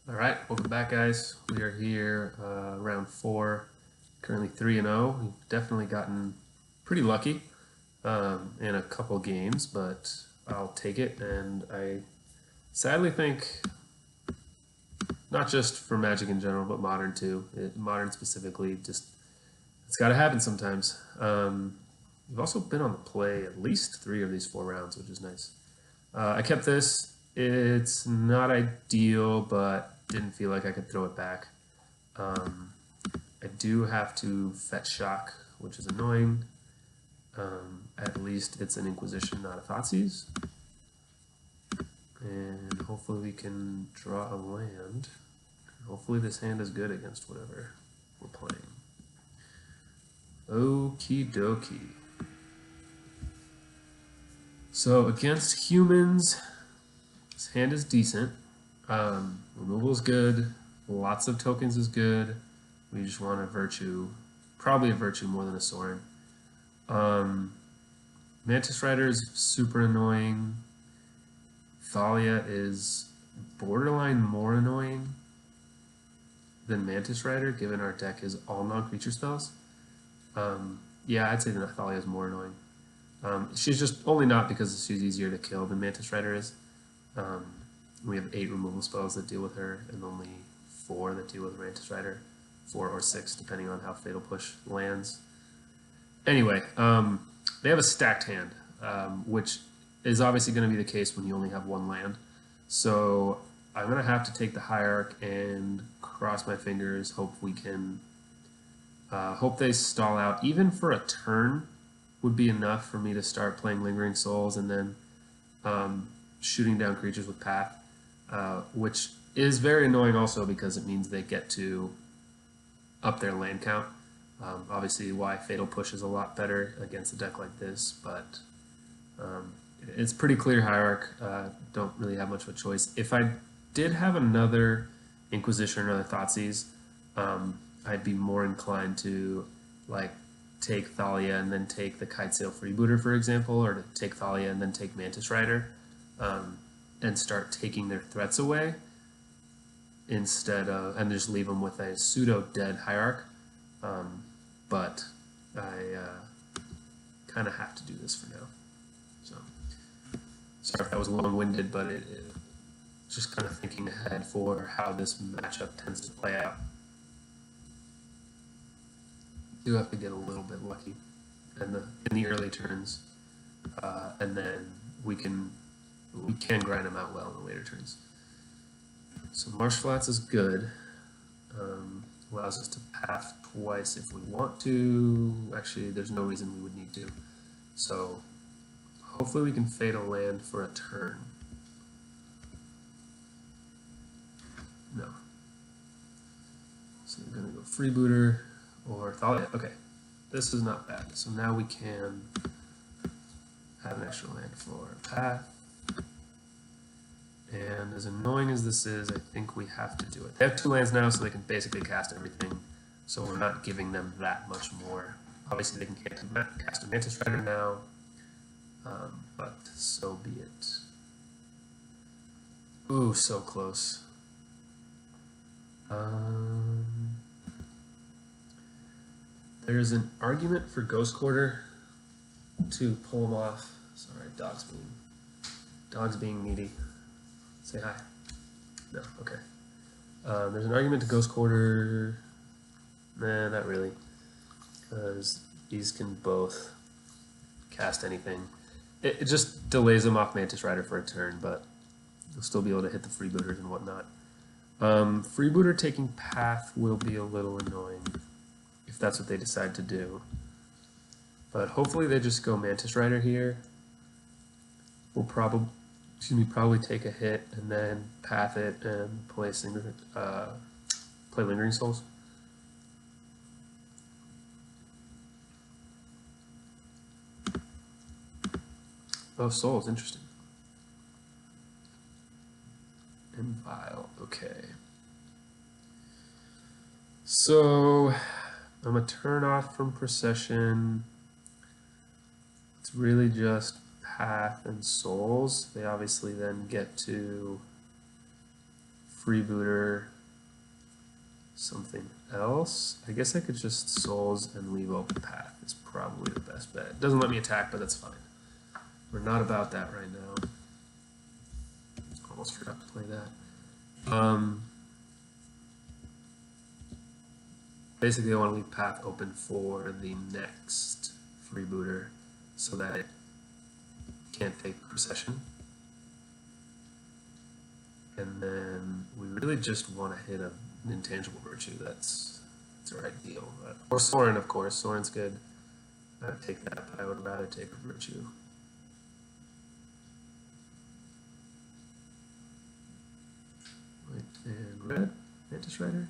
All right, welcome back, guys. We are here, round 4, currently 3-0. We've definitely gotten pretty lucky in a couple games, but I'll take it. And I sadly think, not just for Magic in general, but Modern too. Modern specifically, just it's got to happen sometimes. We've also been on the play at least 3 of these 4 rounds, which is nice. I kept this. It's not ideal, but didn't feel like I could throw it back. I do have to fetch shock, which is annoying. At least it's an Inquisition, not a Thoughtseize. And hopefully we can draw a land. Hopefully this hand is good against whatever we're playing. Okie dokie. So against humans, this hand is decent. Removal is good. Lots of tokens is good. We just want a Virtue. Probably a Virtue more than a Sorin. Mantis Rider is super annoying. Thalia is borderline more annoying than Mantis Rider, given our deck is all non-creature spells. Yeah, I'd say that Thalia is more annoying. She's just only not because she's easier to kill than Mantis Rider is. We have 8 removal spells that deal with her, and only 4 that deal with Mantis Rider. 4 or 6, depending on how Fatal Push lands. Anyway, they have a stacked hand, which is obviously going to be the case when you only have 1 land. So I'm going to have to take the Hierarch and cross my fingers, hope we can, hope they stall out. Even for a turn would be enough for me to start playing Lingering Souls and then shooting down creatures with Path, which is very annoying also because it means they get to up their land count. Obviously, why Fatal Push is a lot better against a deck like this, but it's pretty clear Hierarch. Don't really have much of a choice. If I did have another Inquisition or another Thoughtseize, I'd be more inclined to like take Thalia and then take the Kitesail Freebooter, for example, or to take Thalia and then take Mantis Rider, and start taking their threats away instead of, and just leave them with a pseudo dead Hierarch. But I kind of have to do this for now. So sorry if that was long-winded, but it just kind of thinking ahead for how this matchup tends to play out. Do have to get a little bit lucky in the early turns, and then we can grind them out well in the later turns. So Marsh Flats is good. Allows us to path twice if we want to. Actually, there's no reason we would need to. So hopefully we can fade a land for a turn. No. So we're going to go Freebooter or Thalia. Okay, this is not bad. So now we can have an extra land for path. And as annoying as this is, I think we have to do it. They have 2 lands now, so they can basically cast everything. So we're not giving them that much more. Obviously, they can cast a Mantis Rider now, but so be it. Ooh, so close. There's an argument for Ghost Quarter to pull them off. Sorry, dogs being needy. Say hi. No, okay. There's an argument to Ghost Quarter. Nah, not really. Because these can both cast anything. It just delays them off Mantis Rider for a turn, but you'll still be able to hit the Freebooters and whatnot. Freebooter taking Path will be a little annoying if that's what they decide to do. But hopefully they just go Mantis Rider here. We'll probably take a hit and then path it and play Lingering Souls. Oh, Souls, interesting. And Vile, okay. So I'm a turn off from Procession. It's really just Path and Souls. They obviously then get to freebooter something else. I guess I could just souls and leave open path is probably the best bet. It doesn't let me attack, but that's fine. We're not about that right now. Almost forgot to play that. Basically, I want to leave path open for the next freebooter so that it can't take procession. And then we really just want to hit an intangible virtue. That's our ideal. Or Soren, of course. Soren's good. I'd take that, but I would rather take a virtue. White and red. Mantis Rider.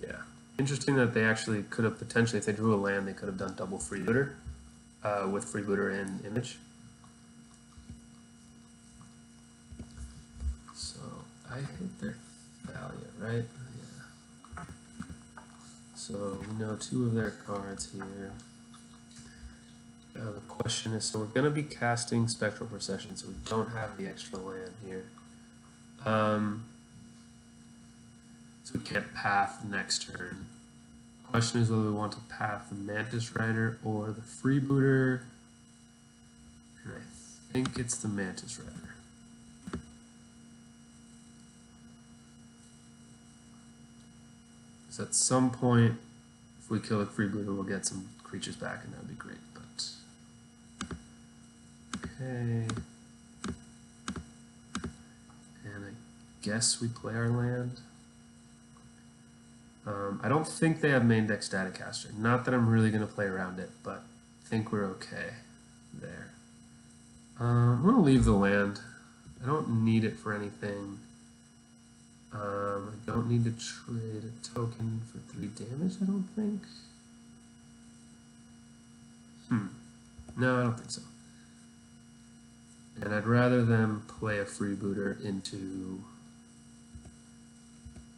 Yeah. Interesting that they actually could have potentially, if they drew a land, they could have done double freebooter with freebooter and image. So I hit their Thalia, right? Yeah. So we know two of their cards here. The question is, so we're going to be casting Spectral Procession, so we don't have the extra land here. So we can't path next turn. Question is whether we want to path the Mantis Rider or the freebooter. And I think it's the Mantis Rider. Because at some point, if we kill the freebooter, we'll get some creatures back, and that would be great. But okay. And I guess we play our land. I don't think they have main deck Staticaster. Not that I'm really going to play around it, but I think we're okay there. I'm going to leave the land. I don't need it for anything. I don't need to trade a token for 3 damage, I don't think. No, I don't think so. And I'd rather them play a freebooter into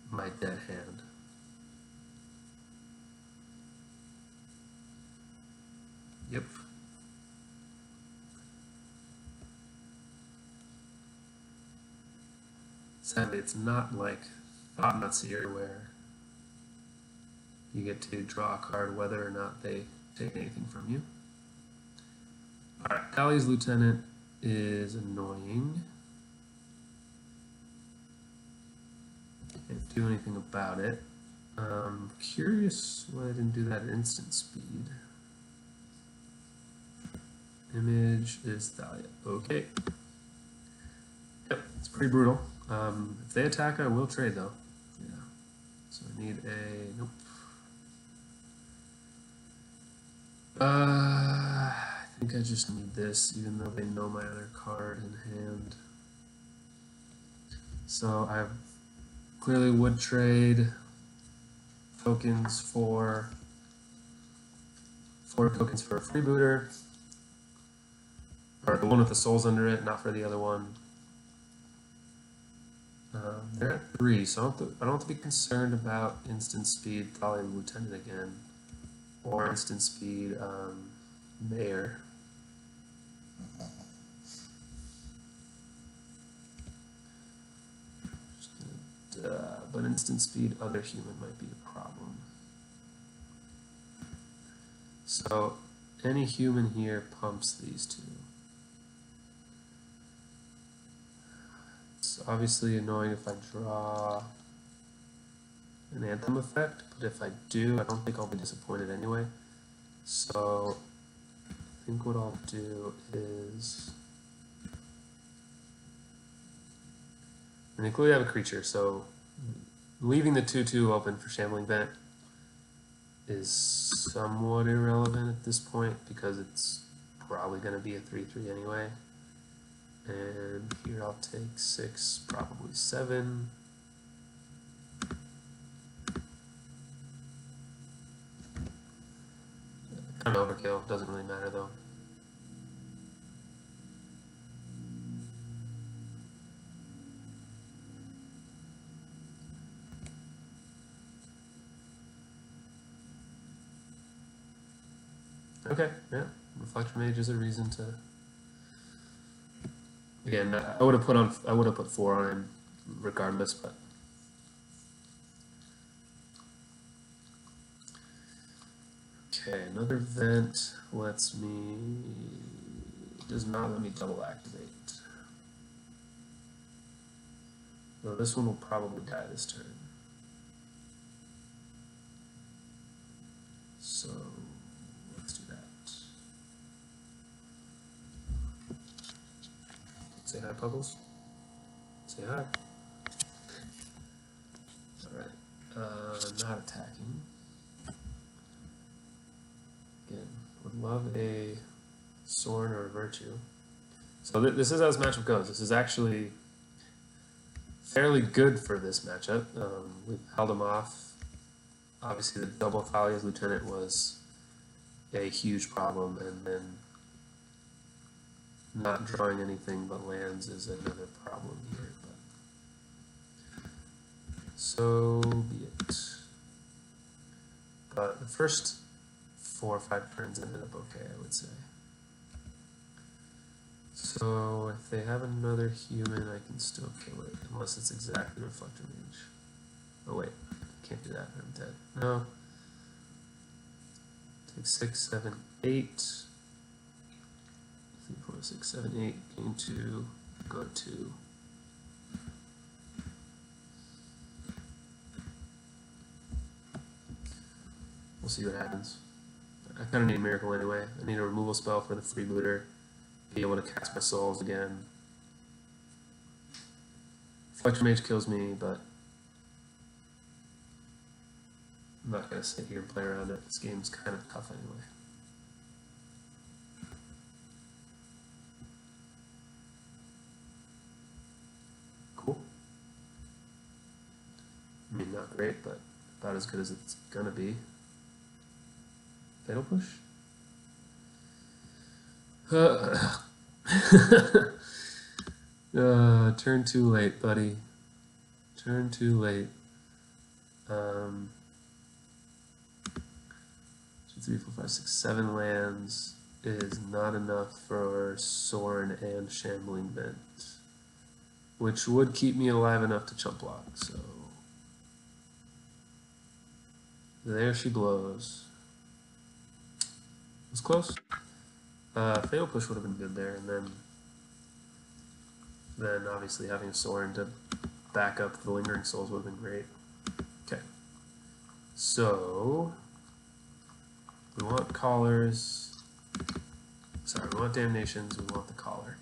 my dead hand. Yep. Sadly, it's not like Thought-Nuts here where you get to draw a card whether or not they take anything from you. Alright, Kali's Lieutenant is annoying. Can't do anything about it. Curious why I didn't do that at instant speed. Image is Thalia. Okay. Yep, it's pretty brutal. If they attack, I will trade though. Yeah. So I need a nope. I think I just need this, even though they know my other card in hand. So I clearly would trade tokens for 4 tokens for a freebooter. Or the one with the souls under it, not for the other one. They're at 3, so I don't have to be concerned about instant speed, probably Lieutenant again, or instant speed Mayor. But instant speed other human might be a problem. So any human here pumps these 2. It's obviously annoying if I draw an Anthem effect, but if I do, I don't think I'll be disappointed anyway. So I think what I'll do is, and they clearly have a creature, so leaving the 2/2 open for Shambling Vent is somewhat irrelevant at this point because it's probably going to be a 3/3 anyway. And here I'll take 6, probably 7. Kind of overkill, doesn't really matter though. Okay, yeah. Reflector Mage is a reason to. Again, I would have put 4 on him regardless, but. Okay, another vent does not let me double activate. Well, this one will probably die this turn. So let's do that. Say hi, Puggles. Say hi. Alright. Not attacking. Again, would love a Sorin or a Virtue. So this is how this matchup goes. This is actually fairly good for this matchup. We've held him off. Obviously, the double Thalia's Lieutenant was a huge problem, and then not drawing anything but lands is another problem here. But so be it. But the first 4 or 5 turns ended up okay, I would say. So if they have another human, I can still kill it, unless it's exactly Reflector Mage. Oh wait, can't do that, I'm dead. No. Take 6, 7, 8. 3, 4, 6, 7, 8, gain 2, go 2. We'll see what happens. I kind of need a miracle anyway. I need a removal spell for the freebooter. Be able to cast my souls again. Reflector Mage kills me, but I'm not going to sit here and play around it. This game's kind of tough anyway. Cool. I mean, not great, but about as good as it's going to be. Fatal Push? Turn too late, buddy. Turn too late. 2, 3, 4, 5, 6, 7 lands is not enough for Sorin and Shambling Vent, which would keep me alive enough to chump block. So there she blows. It was close. Fatal Push would have been good there, and then obviously having a Sorin to back up the Lingering Souls would have been great. Okay, so we want collars. Sorry, we want damnations. We want the collar.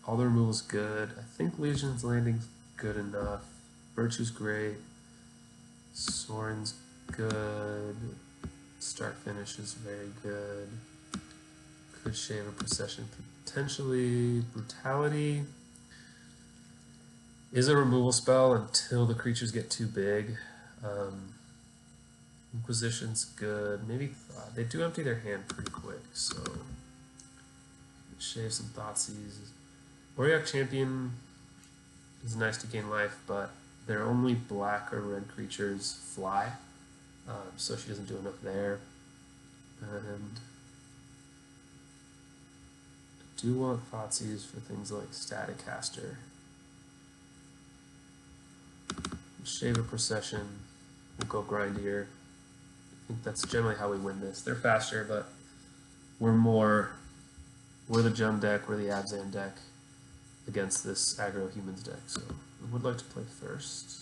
All the removal's good. I think Legion's Landing's good enough. Virtue's great. Sorin's good. Start finish is very good. Could shave a procession potentially. Brutality is a removal spell until the creatures get too big. Inquisition's good. Maybe they do empty their hand pretty quick, so shave some Thoughtseize. Warrior Champion is nice to gain life, but they're only black or red creatures fly. So she doesn't do enough there. And I do want Thoughtseize for things like Static Caster. Shave a Procession. We'll go Grindier. I think that's generally how we win this. They're faster, but we're the Gem deck, we're the Abzan deck against this aggro Humans deck. So I would like to play first.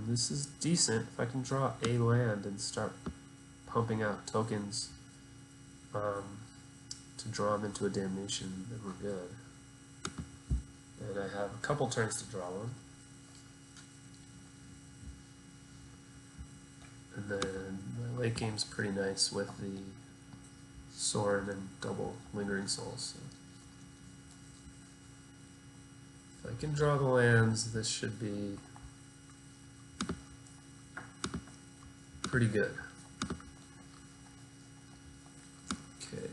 This is decent. If I can draw a land and start pumping out tokens to draw them into a damnation, then we're good. And I have a couple turns to draw one. And then my late game's pretty nice with the Sorin and double Lingering Souls. So if I can draw the lands, this should be pretty good. Okay.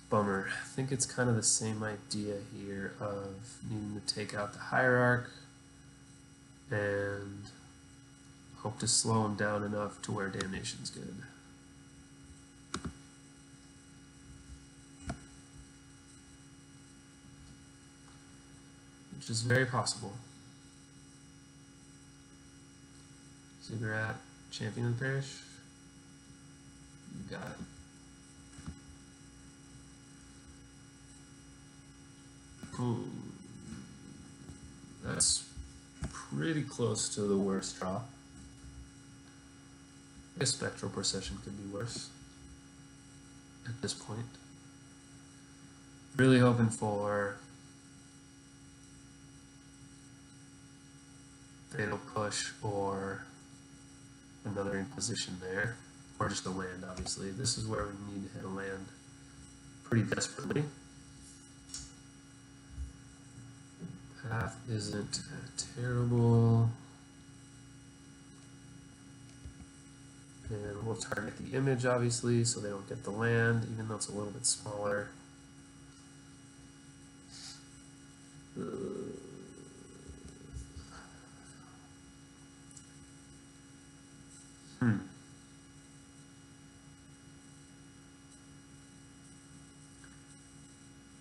Bummer. I think it's kind of the same idea here of needing to take out the Hierarch. and hope to slow him down enough to where Damnation's good. Which is very possible. Ziggurat, champion of the parish. You got it. Ooh. That's pretty close to the worst draw. I guess Spectral Procession could be worse at this point. Really hoping for Fatal Push or another Inquisition there, or just a land, obviously. This is where we need to hit a land pretty desperately. Path isn't terrible. And we'll target the image, obviously, so they don't get the land, even though it's a little bit smaller.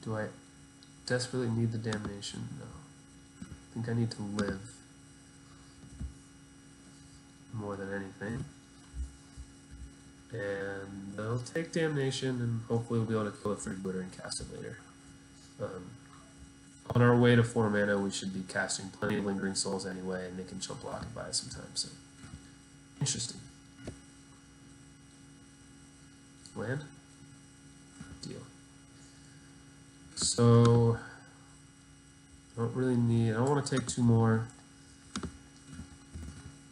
Do I desperately need the Damnation? No. I think I need to live more than anything. And they'll take Damnation, and hopefully we'll be able to kill a freebooter and cast it later. On our way to 4 mana, we should be casting plenty of Lingering Souls anyway, and they can jump block and buy us some time. So, interesting. Land? Deal. So, I don't want to take 2 more.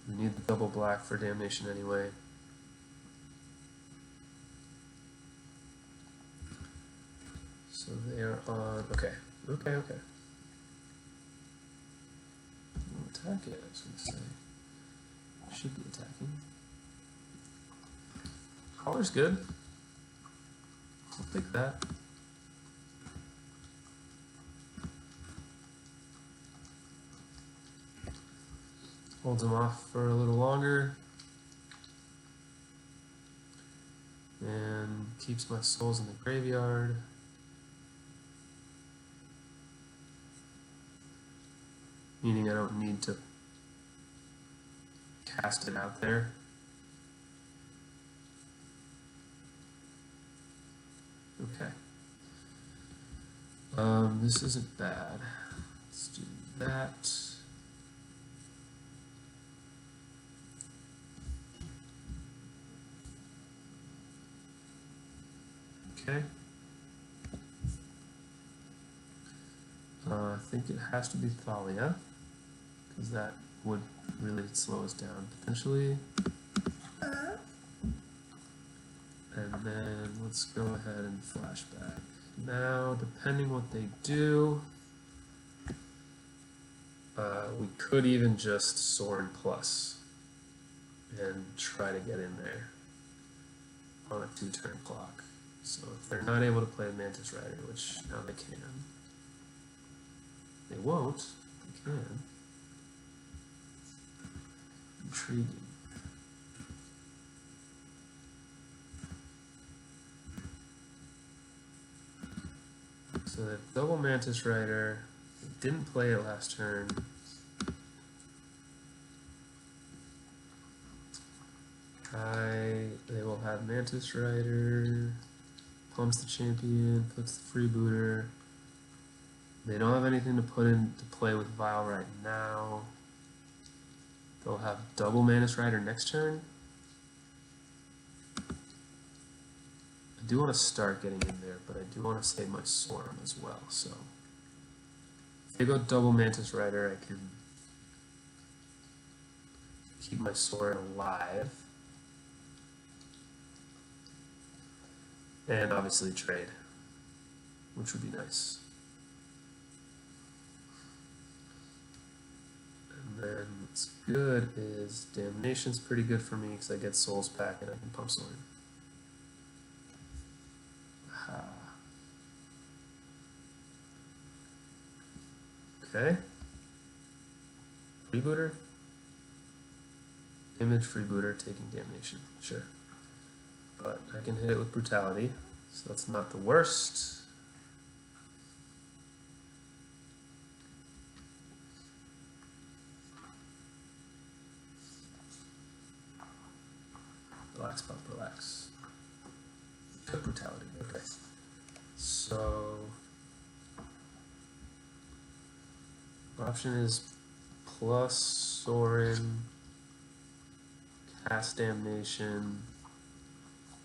We need the double black for Damnation anyway. So they are on, okay. We'll attack it, I was going to say. Should be attacking. Color's good. I'll take that. Holds him off for a little longer. And keeps my souls in the graveyard. Meaning I don't need to cast it out there. Okay. This isn't bad. Let's do that. Okay. I think it has to be Thalia, because that would really slow us down potentially. And then let's go ahead and flashback. Now, depending what they do, we could even just Sorin Plus and try to get in there on a 2-turn clock. So if they're not able to play Mantis Rider, which now they can, they won't, they can. Intriguing. So they have double Mantis Rider. They didn't play it last turn. They will have Mantis Rider, pumps the champion, puts the freebooter. They don't have anything to put in to play with Vile right now. They'll have double Mantis Rider next turn. I do want to start getting in there, but I do want to save my Sorin as well. So if they go double Mantis Rider, I can keep my Sorin alive. And obviously trade, which would be nice. And then what's good is Damnation's pretty good for me because I get Souls back and I can pump Sorin. Okay. Freebooter. Image freebooter taking damnation. Sure. But I can hit it with brutality, so that's not the worst. Relax, Pop, relax. Took brutality, okay. So, option is plus Sorin, cast damnation,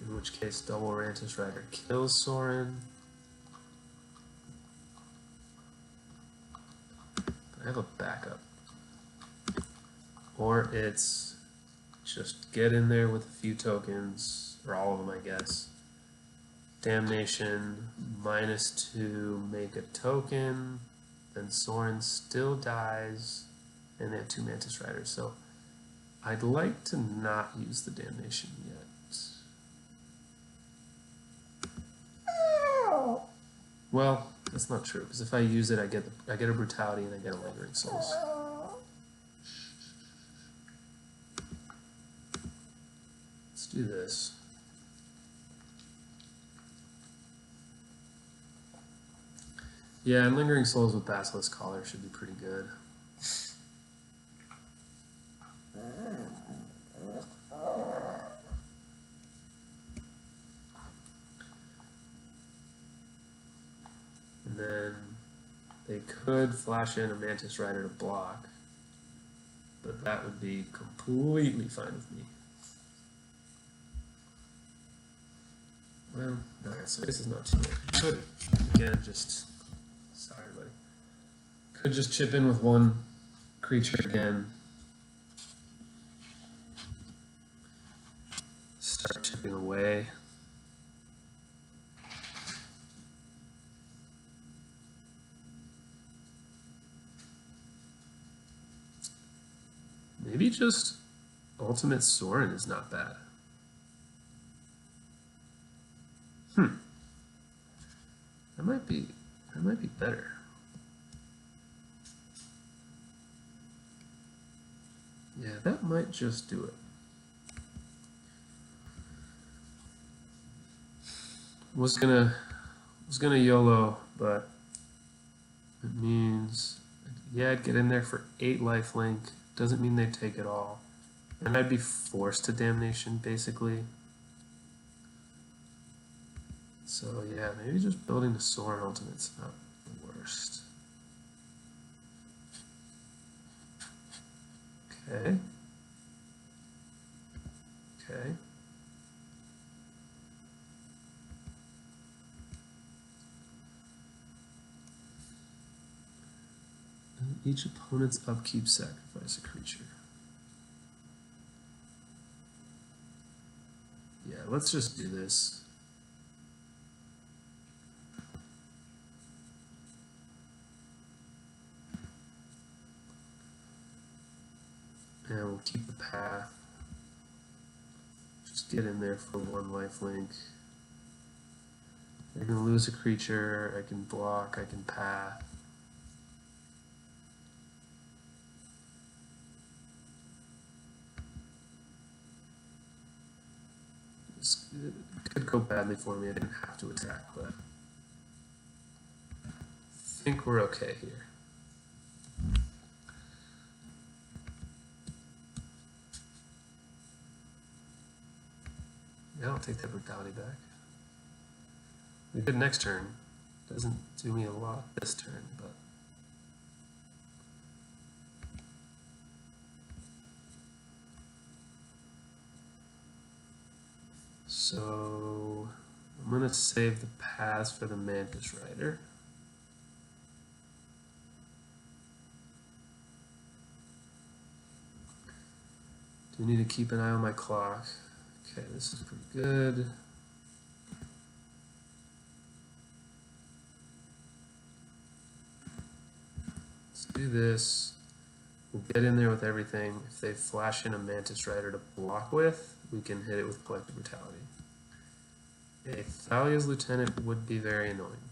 in which case double Rantis Rider kills Sorin. I have a backup. Or it's just get in there with a few tokens, or all of them I guess. Damnation, -2, make a token, then Sorin still dies, and they have 2 Mantis Riders, so I'd like to not use the damnation yet. Well, that's not true, because if I use it, I get a brutality and I get a lingering souls. Let's do this. Yeah, and lingering souls with Basilisk Collar should be pretty good. And then they could flash in a Mantis Rider to block, but that would be completely fine with me. Well, alright, so this is not too bad. Could, again, just, sorry buddy, could just chip in with 1 creature again. Start chipping away. Maybe just Ultimate Sorin is not bad. That might be better. Yeah, that might just do it. Was gonna YOLO, but it means, yeah, I'd get in there for 8 lifelink. Doesn't mean they take it all. And I'd be forced to damnation, basically. So yeah, maybe just building the Sorin ultimate's not the worst. Okay. Okay. And each opponent's upkeep sacrifice a creature. Yeah, let's just do this. And we'll keep the path. Just get in there for 1 lifelink. I can lose a creature, I can block, I can path. It could go badly for me, I didn't have to attack, but I think we're okay here. Yeah, I'll take that brutality back. We did next turn. Doesn't do me a lot this turn, but so I'm gonna save the paths for the Mantis Rider. Do need to keep an eye on my clock. Okay, this is pretty good. Let's do this. We'll get in there with everything. If they flash in a Mantis Rider to block with, we can hit it with Collective Brutality. A Thalia's Lieutenant would be very annoying.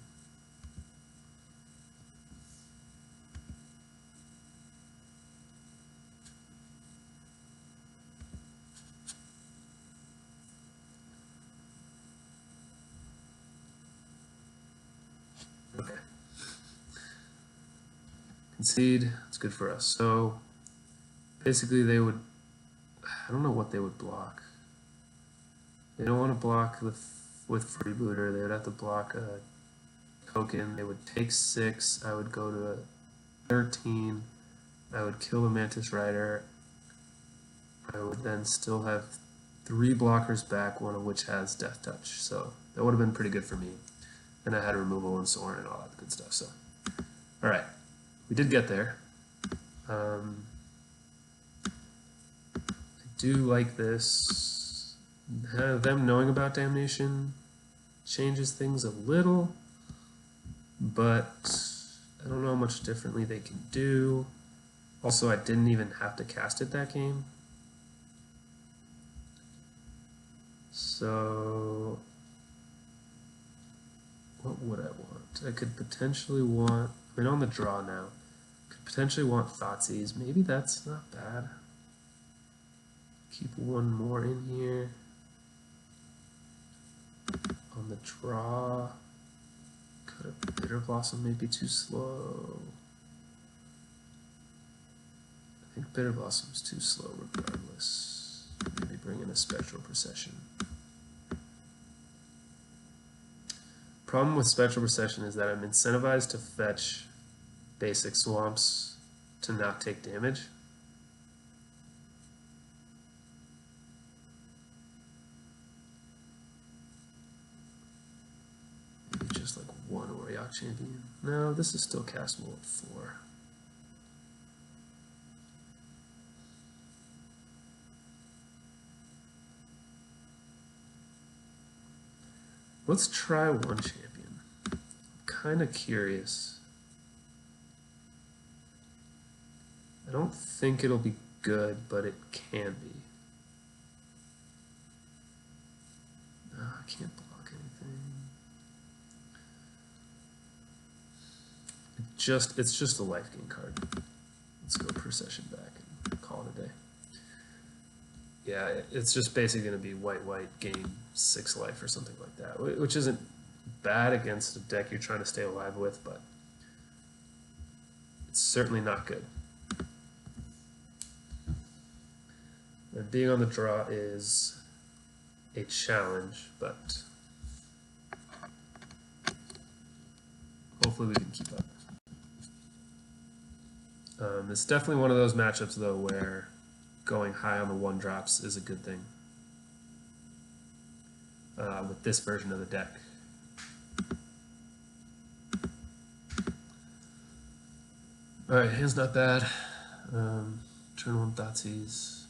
Concede, it's good for us. So basically they would, I don't know what they would block. They don't want to block with Freebooter. They would have to block a token. They would take 6. I would go to a 13. I would kill the Mantis Rider. I would then still have 3 blockers back, one of which has Death Touch. So that would have been pretty good for me. And I had removal and Soren and all that good stuff. So, all right, we did get there. I do like this. Them knowing about Damnation changes things a little, but I don't know how much differently they can do. Also, I didn't even have to cast it that game. So, what would I want? I could potentially want, I mean on the draw now, could potentially want Thoughtseize. Maybe that's not bad. Keep one more in here. On the draw, could a Bitter Blossom may be too slow. I think Bitter Blossom's too slow regardless. Maybe bring in a Spectral Procession. Problem with Spectral Procession is that I'm incentivized to fetch basic swamps to not take damage. Maybe just like one Auriok Champion. No, this is still castable at 4. Let's try one champion. I'm kind of curious. I don't think it'll be good, but it can be. No, I can't block anything. It's just a life gain card. Let's go Procession back and call it a day. Yeah, it's just basically going to be white, gain 6 life or something like that, which isn't bad against a deck you're trying to stay alive with, but it's certainly not good. And being on the draw is a challenge, but hopefully we can keep up. It's definitely one of those matchups, though, where going high on the 1-drops is a good thing with this version of the deck. Alright, hand's not bad. Turn 1 Thoughtseize.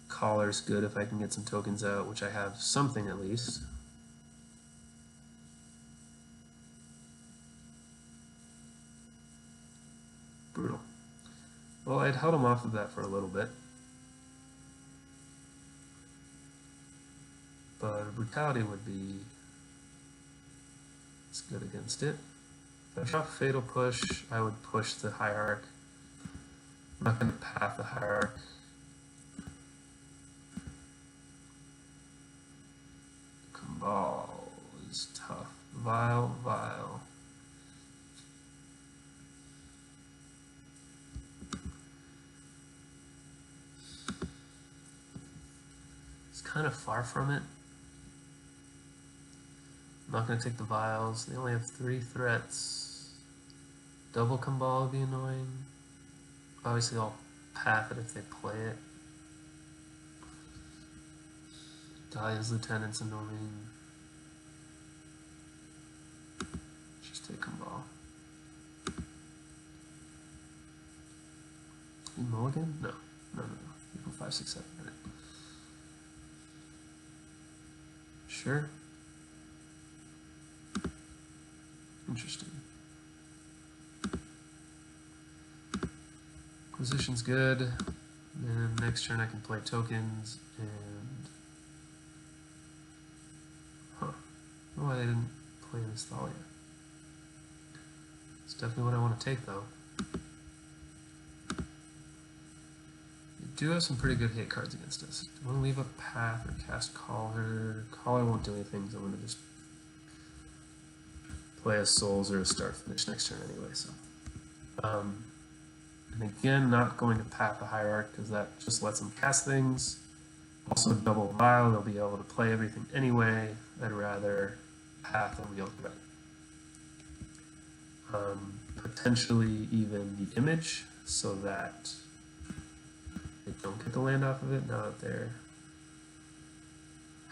Collar's good if I can get some tokens out, which I have something at least. Brutal. Well, I'd held him off of that for a little bit. But Brutality would be... it's good against it. If I drop Fatal Push, I would push the Hierarch. I'm not going to path the Hierarch. Cabal is tough. Vile. It's kind of far from it. I'm not going to take the Vials. They only have 3 threats. Double Cabal would be annoying. Obviously I'll path it if they play it. Dahlia's Lieutenant's annoying. Just take Cabal. You mulligan? No. You go 5, 6, 7. Right. Sure. Interesting. Acquisition's good. And next turn I can play tokens and... huh. I don't know why they didn't play this Thalia. It's definitely what I want to take though. They do have some pretty good hit cards against us. Do I want to leave a path or cast Collar? Collar won't do anything, so I'm going to just play a Souls or a Start Finish next turn anyway, so And again, not going to path the hierarch because that just lets them cast things. Also double Vile, they'll be able to play everything anyway. I'd rather path and wheel threat. Potentially even the image so that they don't get the land off of it now that they're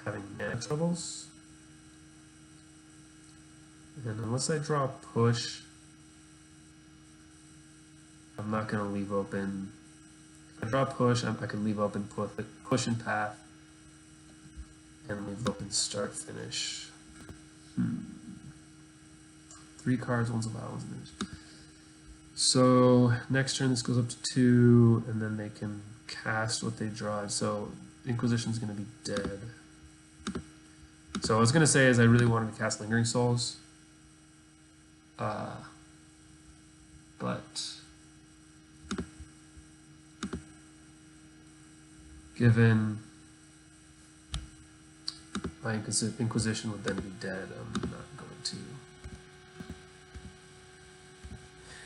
having mana troubles. And unless I draw push, I'm not going to leave open. If I draw push, I could leave open push and path, and leave open start finish. 3 cards, one's a Vile, one's an image. So next turn this goes up to 2, and then they can cast what they draw. So Inquisition's going to be dead. So what I was going to say is I really wanted to cast Lingering Souls. But given my Inquisition would then be dead, I'm not going to.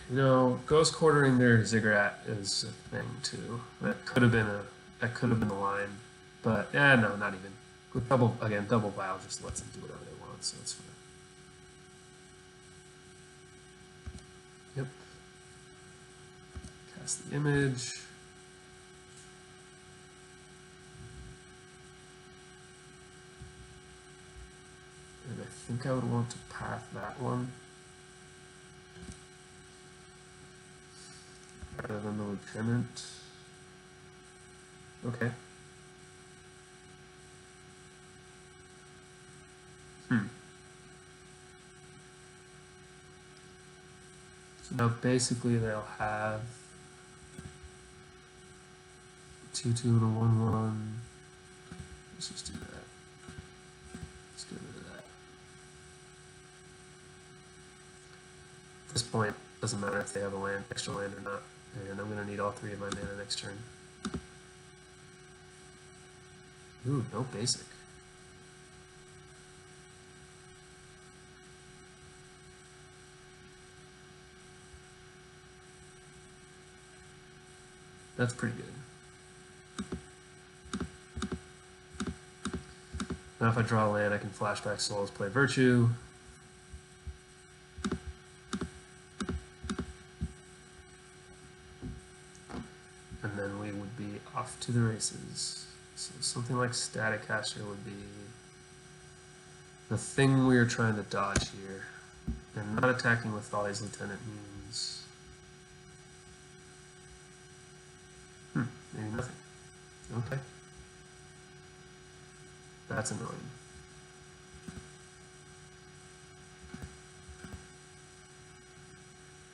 You know, Ghost Quartering their Ziggurat is a thing too. That could have been the line, but no, not even. With double Vile just lets them do whatever they want, so it's fine. Yep. Cast the image. And I think I would want to path that one rather than the Lieutenant. Okay. So now basically they'll have 2/2 and a 1/1. Let's just do that. Let's get rid of that. At this point, it doesn't matter if they have a extra land or not, and I'm going to need all 3 of my mana next turn. Ooh, no basic. That's pretty good. Now if I draw a land, I can flashback Souls, play Virtue. And then we would be off to the races. So something like Static Caster would be the thing we are trying to dodge here. And not attacking with Folly's Lieutenant means... maybe nothing. Okay. That's annoying.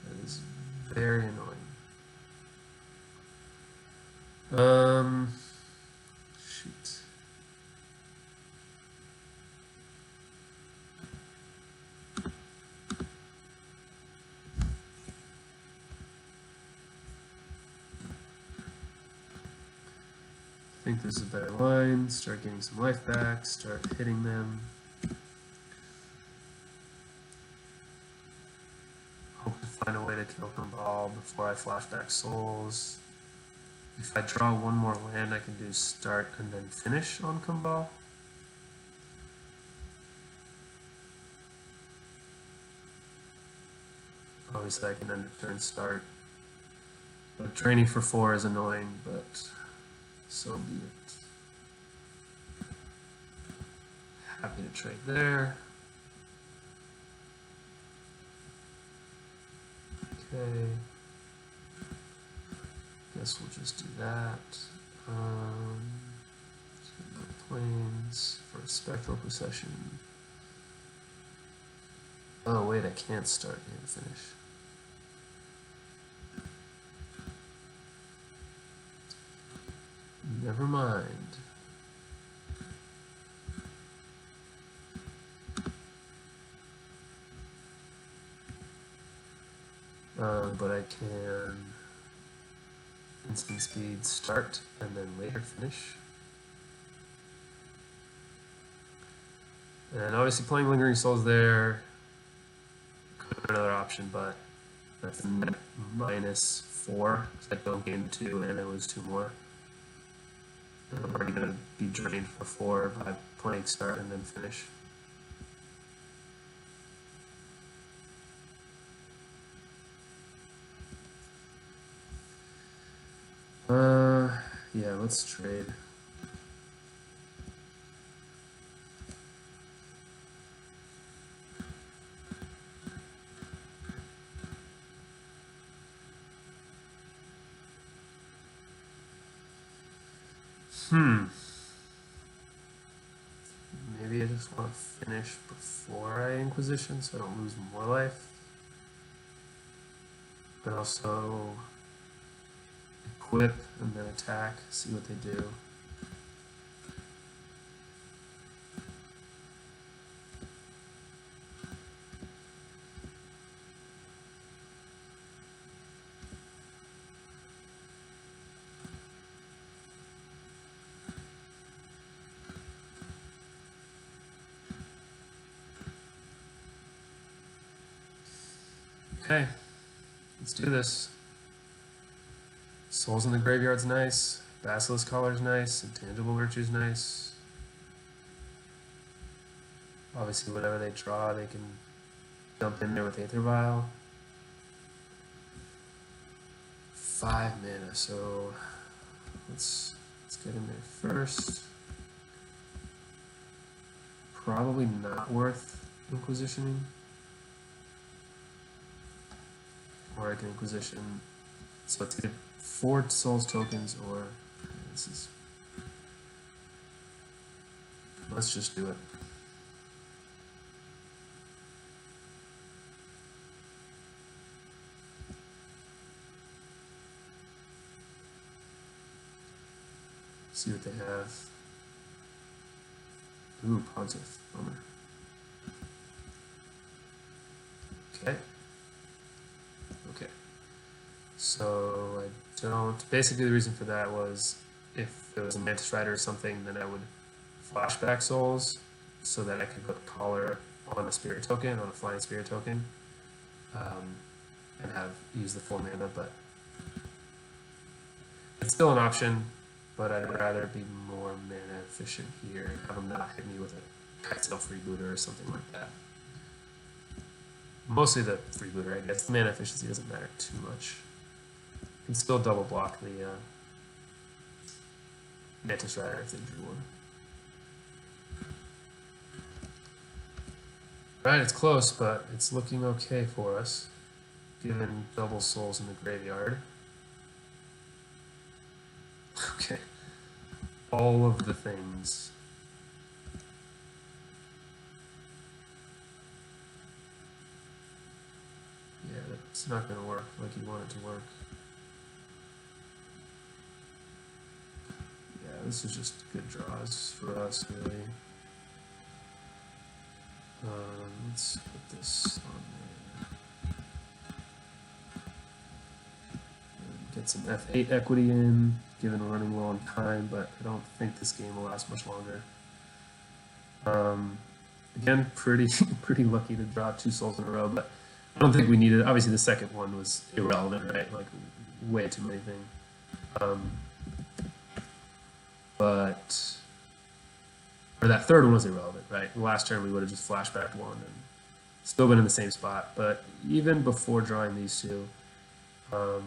That is very annoying. Shoot. I think this is a better line. Start getting some life back, start hitting them. Hope to find a way to kill Cabal before I flashback Souls. If I draw one more land, I can do start and then finish on Cabal. Obviously I can end of turn start. But draining for 4 is annoying, but so be it. Happy to trade there. Okay. Guess we'll just do that. Planes for a Spectral Procession. Oh wait, I can't start and finish. Never mind. But I can instant speed start and then later finish. And obviously playing Lingering Souls there could be another option, but That's a net -4. I don't gain 2 and I lose 2 more. And I'm already going to be drained for 4 by playing start and then finish. Yeah, let's trade. Maybe I just want to finish before I Inquisition so I don't lose more life. But also equip and then attack, see what they do. Okay, let's do this. Souls in the Graveyard's nice. Basilisk Collar's nice. Intangible Virtue's nice. Obviously, whatever they draw, they can dump in there with Aether Vial. 5 mana, so let's get in there first. Probably not worth Inquisitioning. Or I can Inquisition. So it's either 4 Souls tokens or this is. Let's just do it. See what they have. Ooh, Pontiff. Bummer. Okay. Okay. So I don't. Basically, the reason for that was if it was a Mantis Rider or something, then I would flashback souls so that I could put Collar on a Spirit token, on a Flying Spirit token, and use the full mana. But it's still an option. But I'd rather be more mana efficient here and have them not hit me with a Kitesail Freebooter or something like that. Mostly the Freebooter, I guess. Mana efficiency doesn't matter too much. You can still double block the Mantis Rider if they drew one. Right, it's close, but it's looking okay for us, given double souls in the graveyard. Okay. All of the things. Yeah, it's not going to work like you want it to work. Yeah, this is just good draws for us, really. Let's put this on there. Get some F8 equity in, given we're running low on time, but I don't think this game will last much longer. Again, pretty lucky to draw 2 souls in a row, but I don't think we needed it. Obviously, the second one was irrelevant, right? Like, way too many things. Or that third one was irrelevant, right? The last turn we would have just flashbacked 1 and still been in the same spot. But even before drawing these 2, I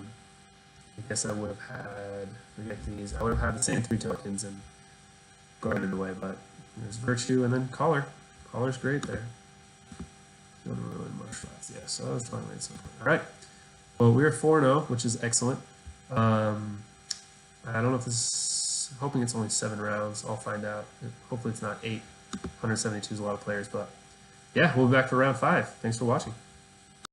guess I would have had, forget these, I would have had the same 3 tokens and guarded away, but there's Virtue and then Collar. Collar's great there. Don't ruin much shots. Yeah, so that was finally at some point. All right. Well, we're 4-0, which is excellent. I don't know if this, hoping it's only 7 rounds. I'll find out. Hopefully it's not 8. 172 is a lot of players, but yeah, we'll be back for round 5. Thanks for watching.